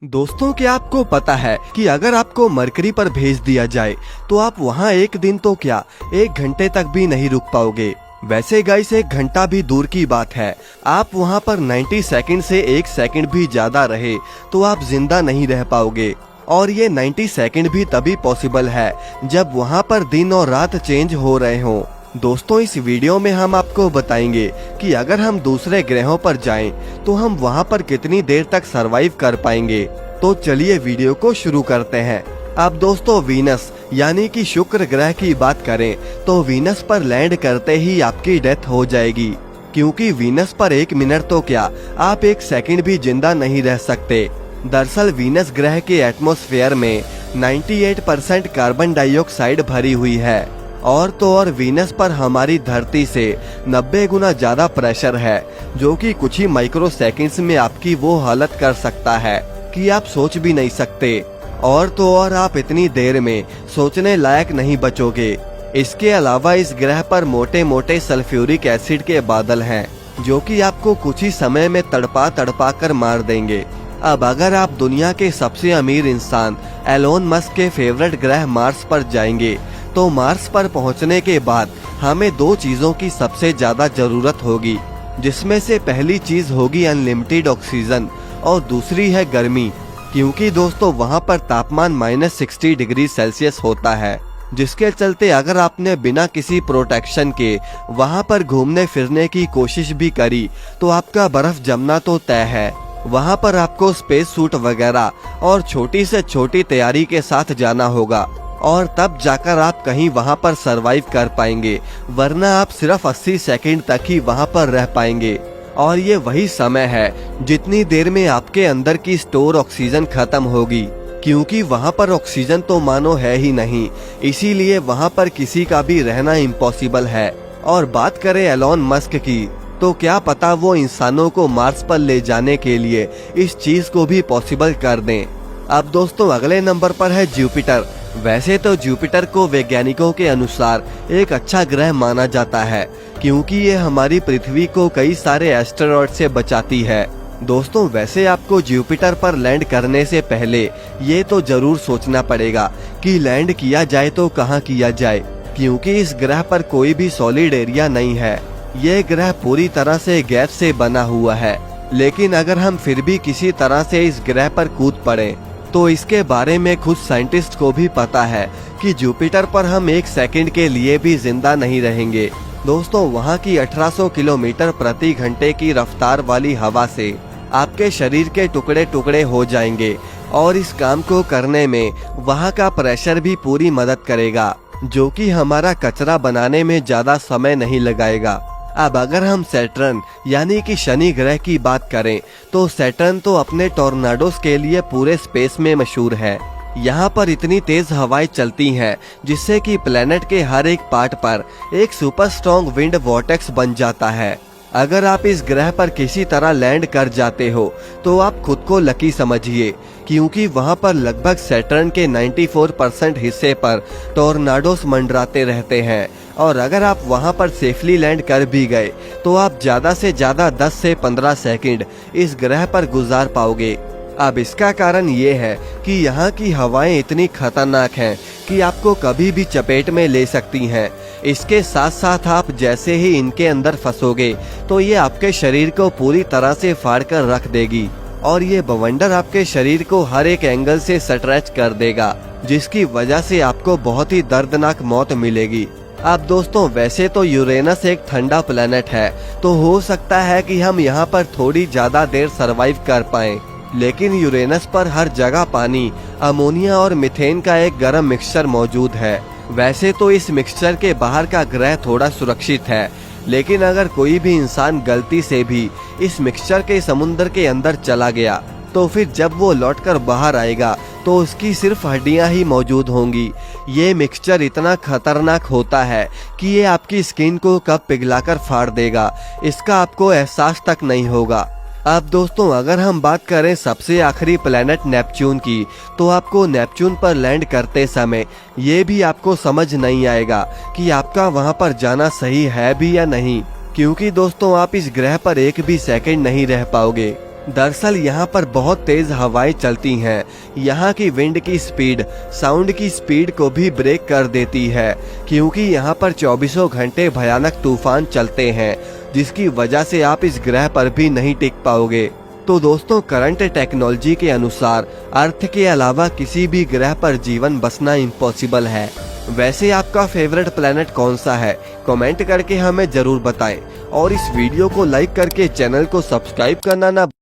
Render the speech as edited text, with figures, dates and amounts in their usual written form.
दोस्तों, क्या आपको पता है कि अगर आपको मरकरी पर भेज दिया जाए तो आप वहाँ एक दिन तो क्या 1 घंटे तक भी नहीं रुक पाओगे। वैसे गाइस, 1 घंटा भी दूर की बात है, आप वहाँ पर 90 सेकंड से 1 सेकंड भी ज्यादा रहे तो आप जिंदा नहीं रह पाओगे। और ये 90 सेकंड भी तभी पॉसिबल है जब वहाँ पर दिन और रात चेंज हो रहे हों। दोस्तों, इस वीडियो में हम आपको बताएंगे कि अगर हम दूसरे ग्रहों पर जाएं तो हम वहां पर कितनी देर तक सरवाइव कर पाएंगे। तो चलिए वीडियो को शुरू करते हैं। अब दोस्तों, वीनस यानी कि शुक्र ग्रह की बात करें तो वीनस पर लैंड करते ही आपकी डेथ हो जाएगी, क्योंकि वीनस पर 1 मिनट तो क्या आप 1 सेकंड भी जिंदा नहीं रह सकते। दरअसल वीनस ग्रह के एटमॉस्फेयर में 98% कार्बन डाइऑक्साइड भरी हुई है और तो और वीनस पर हमारी धरती से 90 गुना ज्यादा प्रेशर है, जो कि कुछ ही माइक्रो सेकंड्स में आपकी वो हालत कर सकता है कि आप सोच भी नहीं सकते। और तो और आप इतनी देर में सोचने लायक नहीं बचोगे। इसके अलावा इस ग्रह पर मोटे मोटे सल्फ्यूरिक एसिड के बादल हैं, जो कि आपको कुछ ही समय में तड़पा तड़पा कर मार देंगे। अब अगर आप दुनिया के सबसे अमीर इंसान एलोन मस्क के फेवरेट ग्रह मार्स पर जाएंगे तो मार्स पर पहुंचने के बाद हमें 2 चीजों की सबसे ज्यादा जरूरत होगी, जिसमें से पहली चीज होगी अनलिमिटेड ऑक्सीजन और दूसरी है गर्मी, क्योंकि दोस्तों वहां पर तापमान -60 डिग्री सेल्सियस होता है, जिसके चलते अगर आपने बिना किसी प्रोटेक्शन के वहां पर घूमने फिरने की कोशिश भी करी तो आपका बर्फ जमना तो तय है। वहां पर आपको स्पेस सूट वगैरह और छोटी से छोटी तैयारी के साथ जाना होगा और तब जाकर आप कहीं वहां पर सरवाइव कर पाएंगे, वरना आप सिर्फ 80 सेकंड तक ही वहां पर रह पाएंगे। और ये वही समय है जितनी देर में आपके अंदर की स्टोर ऑक्सीजन खत्म होगी, क्योंकि वहां पर ऑक्सीजन तो मानो है ही नहीं, इसीलिए वहां पर किसी का भी रहना इम्पॉसिबल है। और बात करें एलोन मस्क की, तो क्या पता वो इंसानों को मार्स पर ले जाने के लिए इस चीज को भी पॉसिबल कर दें। अब दोस्तों, अगले नंबर पर है जुपिटर। वैसे तो जुपिटर को वैज्ञानिकों के अनुसार एक अच्छा ग्रह माना जाता है, क्योंकि ये हमारी पृथ्वी को कई सारे एस्टेरॉयड से बचाती है। दोस्तों, वैसे आपको जुपिटर पर लैंड करने से पहले ये तो जरूर सोचना पड़ेगा कि लैंड किया जाए तो कहाँ किया जाए, क्योंकि इस ग्रह पर कोई भी सॉलिड एरिया नहीं है। ये ग्रह पूरी तरह से गैस से बना हुआ है। लेकिन अगर हम फिर भी किसी तरह से इस ग्रह पर कूद पड़े तो इसके बारे में खुद साइंटिस्ट को भी पता है कि जुपिटर पर हम 1 सेकंड के लिए भी जिंदा नहीं रहेंगे। दोस्तों, वहाँ की 1800 किलोमीटर प्रति घंटे की रफ्तार वाली हवा से आपके शरीर के टुकड़े टुकड़े हो जाएंगे और इस काम को करने में वहाँ का प्रेशर भी पूरी मदद करेगा, जो कि हमारा कचरा बनाने में ज्यादा समय नहीं लगाएगा। अब अगर हम सैटर्न यानी कि शनि ग्रह की बात करें तो सैटर्न तो अपने टॉर्नाडोस के लिए पूरे स्पेस में मशहूर है। यहाँ पर इतनी तेज हवाएं चलती हैं जिससे कि प्लेनेट के हर एक पार्ट पर एक सुपर स्ट्रॉन्ग विंड वॉर्टेक्स बन जाता है। अगर आप इस ग्रह पर किसी तरह लैंड कर जाते हो तो आप खुद को लकी समझिए, क्योंकि वहाँ पर लगभग सैटर्न के 94% हिस्से पर टॉर्नाडोस मंडराते रहते हैं। और अगर आप वहाँ पर सेफली लैंड कर भी गए तो आप ज्यादा से ज्यादा 10 से 15 सेकंड इस ग्रह पर गुजार पाओगे। अब इसका कारण ये है कि यहाँ की हवाएं इतनी खतरनाक हैं कि आपको कभी भी चपेट में ले सकती हैं। इसके साथ साथ आप जैसे ही इनके अंदर फंसोगे तो ये आपके शरीर को पूरी तरह से फाड़ कर रख देगी और ये बवंडर आपके शरीर को हर एक एंगल से स्ट्रेच कर देगा, जिसकी वजह से आपको बहुत ही दर्दनाक मौत मिलेगी। अब दोस्तों, वैसे तो यूरेनस एक ठंडा प्लेनेट है, तो हो सकता है कि हम यहाँ पर थोड़ी ज्यादा देर सरवाइव कर पाएं, लेकिन यूरेनस पर हर जगह पानी, अमोनिया और मीथेन का एक गर्म मिक्सचर मौजूद है। वैसे तो इस मिक्सचर के बाहर का ग्रह थोड़ा सुरक्षित है, लेकिन अगर कोई भी इंसान गलती से भी इस मिक्सचर के समुद्र के अंदर चला गया तो फिर जब वो लौटकर बाहर आएगा तो उसकी सिर्फ हड्डियां ही मौजूद होंगी। ये मिक्सचर इतना खतरनाक होता है कि ये आपकी स्किन को कब पिघलाकर फाड़ देगा, इसका आपको एहसास तक नहीं होगा। अब दोस्तों, अगर हम बात करें सबसे आखिरी प्लेनेट नेपच्यून की, तो आपको नेपच्यून पर लैंड करते समय ये भी आपको समझ नहीं आएगा कि आपका वहां पर जाना सही है भी या नहीं, क्योंकि दोस्तों आप इस ग्रह पर 1 भी सेकंड नहीं रह पाओगे। दरअसल यहाँ पर बहुत तेज हवाएं चलती हैं। यहाँ की विंड की स्पीड साउंड की स्पीड को भी ब्रेक कर देती है, क्योंकि यहाँ पर 24 घंटे भयानक तूफान चलते हैं, जिसकी वजह से आप इस ग्रह पर भी नहीं टिक पाओगे। तो दोस्तों, करंट टेक्नोलॉजी के अनुसार अर्थ के अलावा किसी भी ग्रह पर जीवन बसना इम्पॉसिबल है। वैसे आपका फेवरेट प्लेनेट कौन सा है, कमेंट करके हमें जरूर बताएं और इस वीडियो को लाइक करके चैनल को सब्सक्राइब करना ना